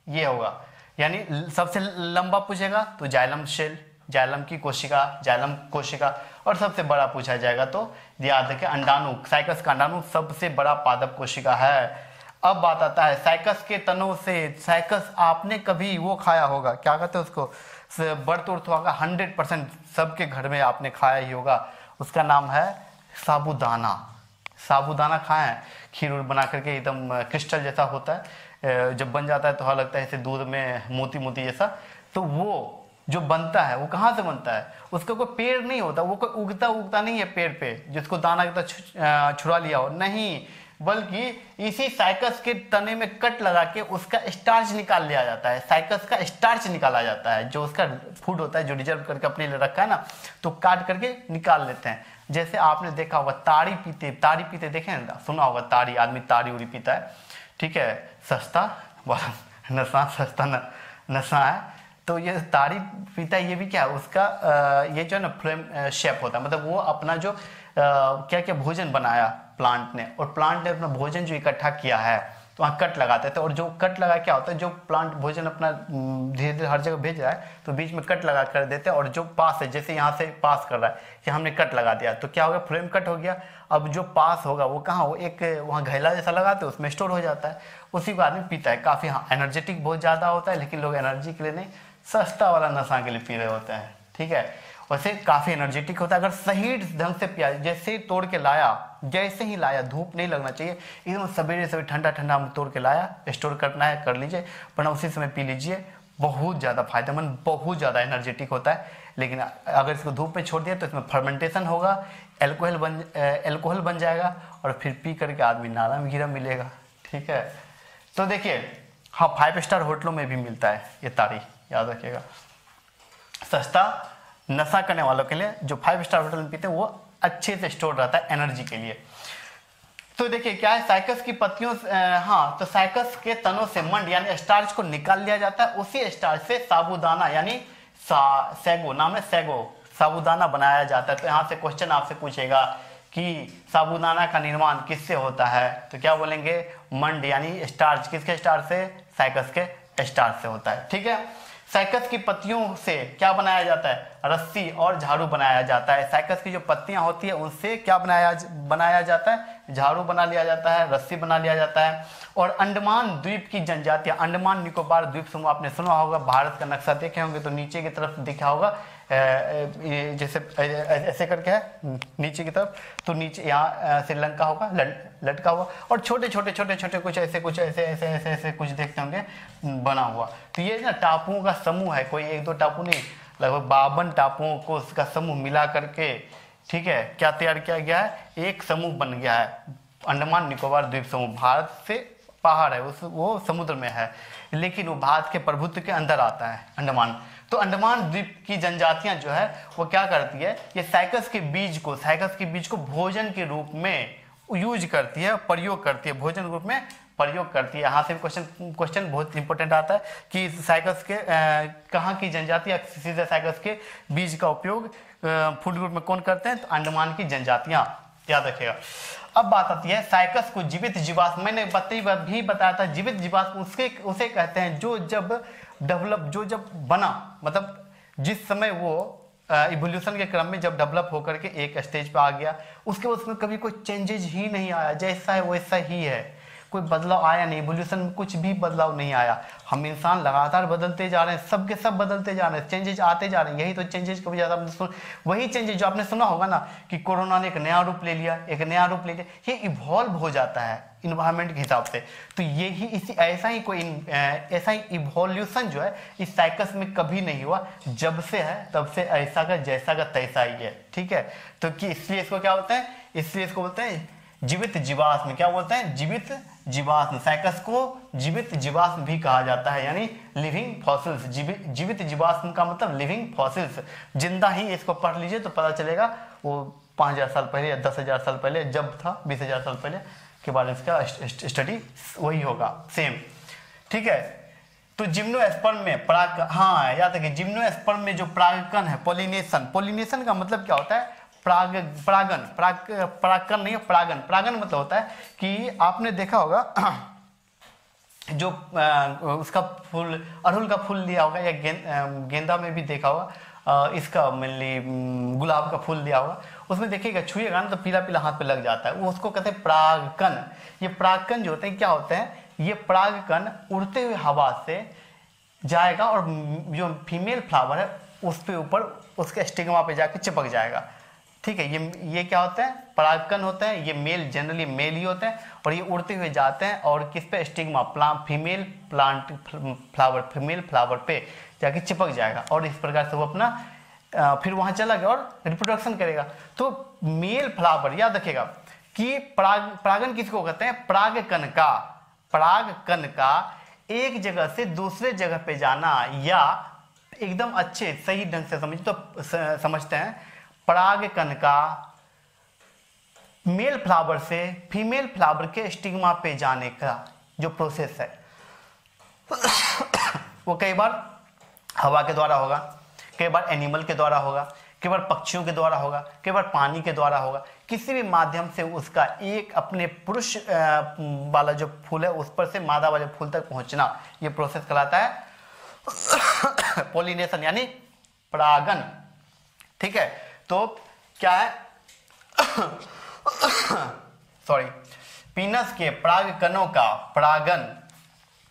ये होगा। यानी सबसे लंबा पूछेगा तो जाइलम सेल, जाइलम की कोशिका, जाइलम कोशिका। और सबसे बड़ा पूछा जाएगा तो याद रखें अंडाणु, साइकस का अंडाणु सबसे बड़ा पादप कोशिका है। अब बात आता है साइकस के तनों से। साइकस आपने कभी वो खाया होगा, क्या कहते हैं उसको, बर्त उर्त होगा, 100% सबके घर में आपने खाया ही होगा। उसका नाम है साबूदाना। साबूदाना खाए हैं, खीर बना करके एकदम क्रिस्टल जैसा होता है, जब बन जाता है तो हाँ लगता है ऐसे दूध में मोती मोती जैसा। तो वो जो बनता है वो कहाँ से बनता है, उसका कोई पेड़ नहीं होता, वो कोई उगता नहीं है पेड़ पे जिसको दाना छुड़ा लिया हो, नहीं, बल्कि इसी साइकस के तने में कट लगा के उसका स्टार्च निकाल लिया जाता है। साइकस का स्टार्च निकाला जाता है, जो उसका फूड होता है, जो रिजर्व करके अपने लिए रखा है ना, तो काट करके निकाल लेते हैं। जैसे आपने देखा होगा ताड़ी पीते देखे ना, सुना होगा ताड़ी, आदमी ताड़ी उड़ी पीता है। ठीक है, सस्ता नशा, सस्ता नशा है। तो ये ताड़ी पीता है, ये भी क्या है उसका ये जो है ना फ्लेम शेप होता है, मतलब वो अपना जो क्या क्या भोजन बनाया प्लांट ने, और प्लांट ने अपना भोजन जो इकट्ठा किया है तो वहाँ कट लगाते थे। और जो कट लगा क्या होता है, जो प्लांट भोजन अपना धीरे धीरे हर जगह भेज रहा है तो बीच में कट लगा कर देते हैं, और जो पास है, जैसे यहाँ से पास कर रहा है कि हमने कट लगा दिया तो क्या होगा, फ्रेम कट हो गया। अब जो पास होगा वो कहाँ, वो एक वहाँ घैला जैसा लगाते हैं, उसमें स्टोर हो जाता है, उसी को आदमी पीता है। काफ़ी हाँ एनर्जेटिक बहुत ज़्यादा होता है, लेकिन लोग एनर्जी के लिए नहीं, सस्ता वाला नशा के लिए पी रहे होते हैं। ठीक है, वैसे काफ़ी एनर्जेटिक होता है अगर सही ढंग से पिया। जैसे तोड़ के लाया, जैसे ही लाया, धूप नहीं लगना चाहिए, एकदम सवेरे ठंडा ठंडा तोड़ के लाया, स्टोर करना है कर लीजिए, वरना उसी समय पी लीजिए, बहुत ज़्यादा फायदेमंद, बहुत ज़्यादा एनर्जेटिक होता है। लेकिन अगर इसको धूप में छोड़ दिया तो इसमें फर्मेंटेशन होगा, एल्कोहल बन जाएगा और फिर पी करके आदमी नाला में गिरा मिलेगा। ठीक है, तो देखिए हाँ 5 स्टार होटलों में भी मिलता है ये तारी, याद रखिएगा। सस्ता नशा करने वालों के लिए जो 5 स्टार होटल में पीते हैं वो अच्छे से स्टोर रहता है एनर्जी के लिए। तो देखिए क्या है, साइकस की पत्तियों हाँ तो साइकस के तनों से मंड यानी स्टार्च को निकाल लिया जाता है। उसी स्टार्च से साबूदाना यानी सैगो, नाम है सैगो, साबूदाना बनाया जाता है। तो यहाँ से क्वेश्चन आपसे पूछेगा कि साबूदाना का निर्माण किससे होता है, तो क्या बोलेंगे मंड यानी स्टार्च, किसके स्टार्च से, साइकस के स्टार्च से होता है। ठीक है, साइकस की पत्तियों से क्या बनाया जाता है, रस्सी और झाड़ू बनाया जाता है। साइकस की जो पत्तियां होती है उनसे क्या बनाया जाता है, झाड़ू बना लिया जाता है, रस्सी बना लिया जाता है। और अंडमान द्वीप की जनजातियां, अंडमान निकोबार द्वीप समूह आपने सुना होगा, भारत का नक्शा देखे होंगे तो नीचे की तरफ दिखा होगा, जैसे ऐसे करके है नीचे की तरफ, तो नीचे यहाँ श्रीलंका होगा लटका हुआ, और छोटे छोटे कुछ ऐसे कुछ देखते होंगे बना हुआ। तो ये ना टापुओं का समूह है, कोई 1-2 टापू नहीं, लगभग 52 टापुओं को उसका समूह मिला करके, ठीक है, क्या तैयार किया गया है, एक समूह बन गया है अंडमान निकोबार द्वीप समूह। भारत से बाहर है, वो समुद्र में है, लेकिन वो भारत के प्रभुत्व के अंदर आता है अंडमान। तो अंडमान द्वीप की जनजातियां जो है वो क्या करती है, ये साइकस के बीज को भोजन के रूप में यूज करती है, प्रयोग करती है, भोजन रूप में प्रयोग करती है। यहाँ से क्वेश्चन बहुत इंपॉर्टेंट आता है कि साइकस के कहाँ की जनजाति सीधे साइकस के बीज का उपयोग फूड ग्रुप में कौन करते हैं, तो अंडमान की जनजातियां, याद रखिएगा। अब बात आती है साइकस को जीवित जीवाश्म, मैंने भी बताया था, जीवित जीवाश्म उसे कहते हैं जो जब बना, मतलब जिस समय वो इवोल्यूशन के क्रम में जब डेवलप होकर के एक स्टेज पे आ गया, उसके बाद उसमें कभी कोई चेंजेज ही नहीं आया, जैसा है वैसा ही है, कोई बदलाव आया नहीं, इवोल्यूशन में कुछ भी बदलाव नहीं आया। हम इंसान लगातार बदलते जा रहे हैं, सबके सब बदलते जा रहे हैं, चेंजेज आते जा रहे हैं। यही तो चेंजेज कभी ज़्यादा वही चेंजेज जो आपने सुना होगा ना कि कोरोना ने एक नया रूप ले लिया, ये इवॉल्व हो जाता है इन्वायरमेंट के हिसाब से। तो यही ऐसा ही इवोल्यूशन जो है इस साइकस में कभी नहीं हुआ, जब से है तब से ऐसा का जैसा का तैसा ही है। ठीक है, तो कि इसलिए इसको क्या बोलते हैं, इसलिए इसको बोलते हैं जीवित जीवाश्म। क्या बोलते हैं, जीवित जीवाश्म। साइकस को जीवित जीवाश्म भी कहा जाता है, यानी लिविंग फॉसिल्स। जीवित जीवाश्म का मतलब लिविंग फॉसिल्स, जिंदा ही। इसको पढ़ लीजिए तो पता चलेगा, वो 5000 साल पहले या 10,000 साल पहले जब था, 20,000 साल पहले के बाद इसका स्टडी वही होगा, सेम। ठीक है, तो जिम्नोस्पर्म में याद रखिए, जिम्नोस्पर्म में जो परागकण है, पॉलिनेशन का मतलब क्या होता है, परागकण नहीं है, परागन मतलब होता है कि आपने देखा होगा जो उसका फूल, अड़हुल का फूल लिया होगा, या गेंदा में भी देखा होगा, इसका मेनली गुलाब का फूल लिया होगा, उसमें देखिएगा छुएगा ना तो पीला पीला हाथ पे लग जाता है, वो उसको कहते हैं परागकण। ये परागकण जो होते हैं क्या होते हैं, ये परागकण उड़ते हुए हवा से जाएगा और जो फीमेल फ्लावर है उस पे ऊपर उसके स्टिग्मा पे जाके चिपक जाएगा। ठीक है, ये क्या होता है, परागकण होते हैं, ये मेल, जनरली मेल ही होते हैं, और ये उड़ते हुए जाते हैं और किस पे, स्टिग्मा, फीमेल फ्लावर पे जाके चिपक जाएगा, और इस प्रकार से वो अपना फिर वहां चला गया और रिप्रोडक्शन करेगा। तो मेल फ्लावर, याद रखिएगा कि परागन किसको कहते हैं, परागकण का एक जगह से दूसरे जगह पे जाना, या एकदम अच्छे सही ढंग से समझते हैं, परागकण का मेल फ्लावर से फीमेल फ्लावर के स्टिग्मा पे जाने का जो प्रोसेस है वो कई बार हवा के द्वारा होगा, कई बार एनिमल के द्वारा होगा, कई बार पक्षियों के द्वारा होगा, कई बार पानी के द्वारा होगा। किसी भी माध्यम से उसका एक अपने पुरुष वाला जो फूल है उस पर से मादा वाले फूल तक पहुंचना, ये प्रोसेस कहलाता है पॉलिनेशन यानी परागन। ठीक है, तो क्या है सॉरी, पीनस के परागकणों का परागन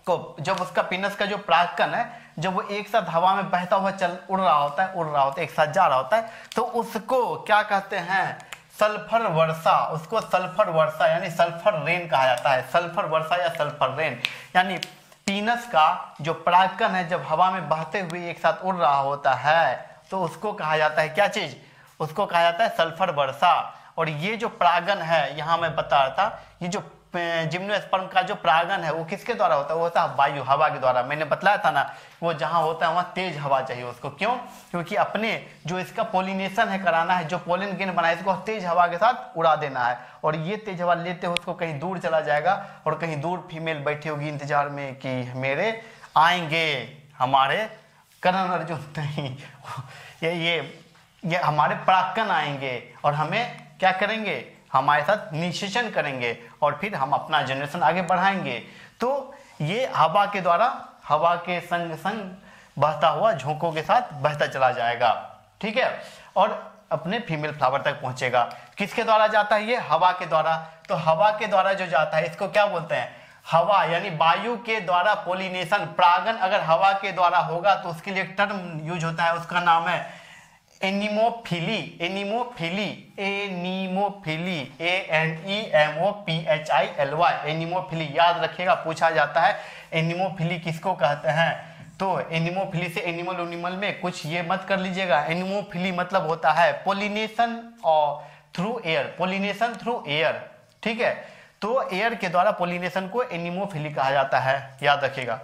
को, जब उसका पीनस का जो परागकण है जब वो एक साथ हवा में बहता हुआ उड़ रहा होता है, एक साथ जा रहा होता है, तो उसको क्या कहते हैं, सल्फर वर्षा। उसको सल्फर वर्षा यानी सल्फर रेन कहा जाता है, सल्फर वर्षा या सल्फर रेन, यानी पीनस का जो परागकण है जब हवा में बहते हुए एक साथ उड़ रहा होता है तो उसको कहा जाता है क्या चीज, उसको कहा जाता है सल्फर वर्षा। और ये जो परागन है, यहाँ मैं बता रहा था, ये जो जिम्नोस्पर्म का जो परागन है वो किसके द्वारा होता है, वो होता है वायु, हवा के द्वारा। मैंने बताया था ना, वो जहाँ होता है वहाँ तेज हवा चाहिए उसको। क्यों? क्योंकि अपने जो इसका पोलिनेशन है कराना है, जो पोलन ग्रेन बनाए इसको तेज हवा के साथ उड़ा देना है। और ये तेज हवा लेते हुए उसको कहीं दूर चला जाएगा और कहीं दूर फीमेल बैठी होगी इंतजार में कि मेरे आएंगे हमारे करण अर्जुन नहीं ये हमारे परागकण आएंगे और हमें क्या करेंगे, हमारे साथ निषेचन करेंगे और फिर हम अपना जनरेशन आगे बढ़ाएंगे। तो ये हवा के द्वारा, हवा के संग संग बहता हुआ झोंकों के साथ बहता चला जाएगा, ठीक है, और अपने फीमेल फ्लावर तक पहुंचेगा। किसके द्वारा जाता है ये? हवा के द्वारा। तो हवा के द्वारा जो जाता है इसको क्या बोलते हैं? हवा यानी वायु के द्वारा पोलिनेशन, परागन अगर हवा के द्वारा होगा तो उसके लिए एक टर्म यूज होता है, उसका नाम है anemophily. Anemophily, anemophily, ANEMOPHILY, anemophily. याद रखिएगा, पूछा जाता है एनीमोफिली किसको कहते हैं। तो एनीमोफिली से एनिमल उनिमल में कुछ ये मत कर लीजिएगा। एनीमोफिली मतलब होता है पोलिनेशन और through air, pollination through air, ठीक है। तो एयर के द्वारा पोलिनेशन को एनीमोफिली कहा जाता है, याद रखिएगा।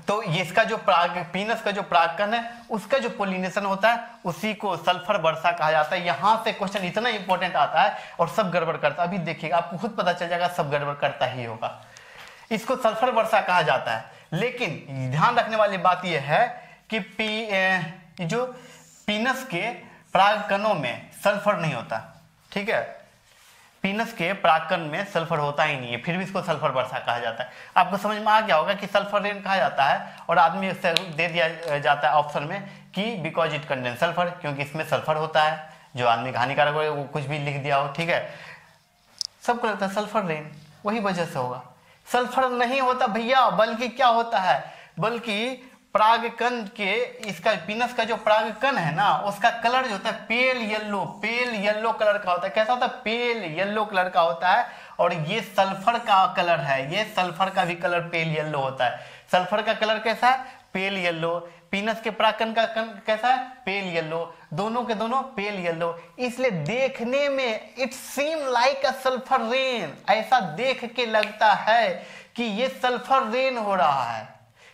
तो ये इसका जो पीनस का जो परागकण है उसका जो पोलिनेशन होता है उसी को सल्फर वर्षा कहा जाता है। यहां से क्वेश्चन इतना इंपॉर्टेंट आता है और सब गड़बड़ करता है। अभी देखिएगा, आपको खुद पता चल जाएगा, सब गड़बड़ करता ही होगा। इसको सल्फर वर्षा कहा जाता है, लेकिन ध्यान रखने वाली बात यह है कि जो पीनस के परागकणों में सल्फर नहीं होता, ठीक है। पीनस के परागकण में सल्फर होता ही नहीं है, फिर भी इसको सल्फर वर्षा कहा जाता है। आपको समझ में आ गया होगा कि सल्फर रेन कहा जाता है और आदमी से दे दिया जाता है ऑप्शन में कि बिकॉज इट कंटेन सल्फर, क्योंकि इसमें सल्फर होता है। जो आदमी हानिकारक हो वो कुछ भी लिख दिया हो, ठीक है, सबको लगता है सल्फर रेन, वही वजह से होगा। सल्फर नहीं होता भैया, बल्कि क्या होता है, बल्कि परागकण के, इसका पीनस का जो परागकण है ना उसका कलर जो होता है पेल येलो कलर का होता है। कैसा होता है? पेल येलो कलर का होता है। और ये सल्फर का कलर है, ये सल्फर का भी कलर पेल येलो होता है। सल्फर का कलर कैसा है? Pale yellow. पीनस के परागकण का कैसा है? Pale yellow. दोनों के दोनों पेल येलो, इसलिए देखने में it seem like a sulphur rain, ऐसा देख के लगता है कि ये सल्फर रेन हो रहा है,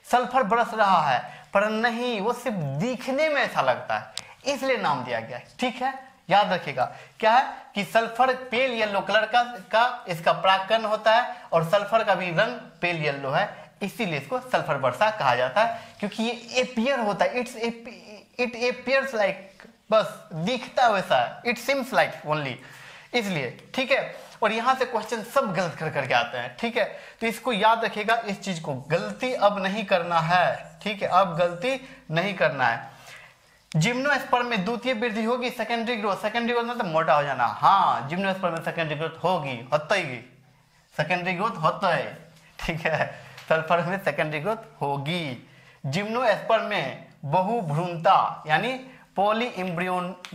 सल्फर बरस रहा है, पर नहीं, वो सिर्फ दिखने में ऐसा लगता है, इसलिए नाम दिया गया है, ठीक है। याद रखिएगा क्या है कि सल्फर पेल येलो कलर का इसका परागकण होता है और सल्फर का भी रंग पेल येलो है, इसीलिए इसको सल्फर वर्षा कहा जाता है। क्योंकि ये एपियर होता है, इट एपियर्स लाइक, बस दिखता वैसा है, इट सीम्स लाइक ओनली, इसलिए, ठीक है। और यहां से क्वेश्चन सब गलत कर करके आते हैं, ठीक है। तो इसको याद रखिएगा, इस चीज को गलती अब नहीं करना है, ठीक है, अब गलती नहीं करना है। जिम्नोस्पर्म में द्वितीय वृद्धि होगी, सेकेंडरी ग्रोथ। सेकेंडरी ग्रोथ मतलब मोटा हो जाना, हाँ, जिम्नोस्पर्म में सेकेंडरी ग्रोथ होगी, होता ही, सेकेंडरी ग्रोथ होता है, ठीक है। सल्फर में सेकेंडरी ग्रोथ होगी। जिम्नोस्पर्म में बहुभ्रूणता यानी पॉलीइम्ब्रियोनी,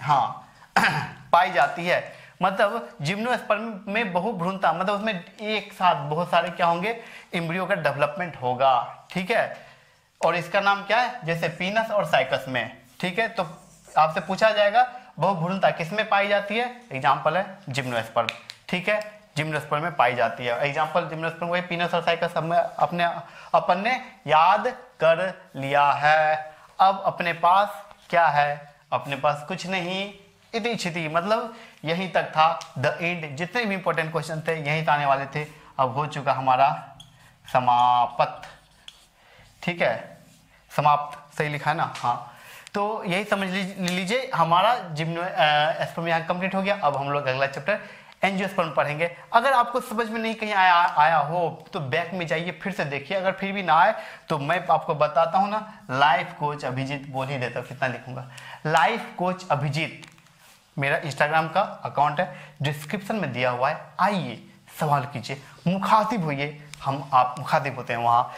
हाँ पाई जाती है। मतलब जिम्नोस्पर्म में बहुभ्रूणता मतलब उसमें एक साथ बहुत सारे क्या होंगे, इम्ब्रियो का डेवलपमेंट होगा, ठीक है। और इसका नाम क्या है, जैसे पीनस और साइकस में, ठीक है। तो आपसे पूछा जाएगा बहुभ्रूणता किसमें पाई जाती है, एग्जाम्पल है जिम्नोस्पर्म, ठीक है, जिम्नोस्पर्म में पाई जाती है। एग्जाम्पल जिम्नोस्पर्म वही पीनस और साइकस अपन ने याद कर लिया है। अब अपने पास क्या है, अपने पास कुछ नहीं, इति छिति, मतलब यहीं तक था, द एंड। जितने भी इंपॉर्टेंट क्वेश्चन थे यहीं से आने वाले थे। अब हो चुका हमारा समाप्त, ठीक है, समाप्त सही लिखा है ना, हाँ। तो यही समझ लीजिए हमारा जिम्नोस्पर्म यहाँ कंप्लीट हो गया। अब हम लोग अगला चैप्टर एंजियोस्पर्म पढ़ेंगे। अगर आपको समझ में नहीं कहीं आया हो तो बैक में जाइए, फिर से देखिए। अगर फिर भी ना आए तो मैं आपको बताता हूँ ना, लाइफ कोच अभिजीत बोल ही देता हूँ, कितना लिखूंगा, लाइफ कोच अभिजीत मेरा इंस्टाग्राम का अकाउंट है, डिस्क्रिप्शन में दिया हुआ है। आइए सवाल कीजिए, मुखातिब होइए, हम आप मुखातिब होते हैं वहाँ।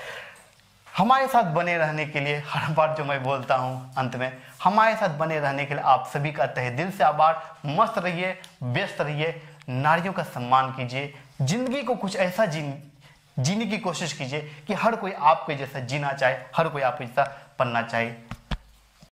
हमारे साथ बने रहने के लिए, हर बार जो मैं बोलता हूँ अंत में, हमारे साथ बने रहने के लिए आप सभी का तहे दिल से आभार। मस्त रहिए, व्यस्त रहिए, नारियों का सम्मान कीजिए, जिंदगी को कुछ ऐसा जीने की कोशिश कीजिए कि हर कोई आपके जैसा जीना चाहे, हर कोई आपके जैसा पढ़ना चाहे।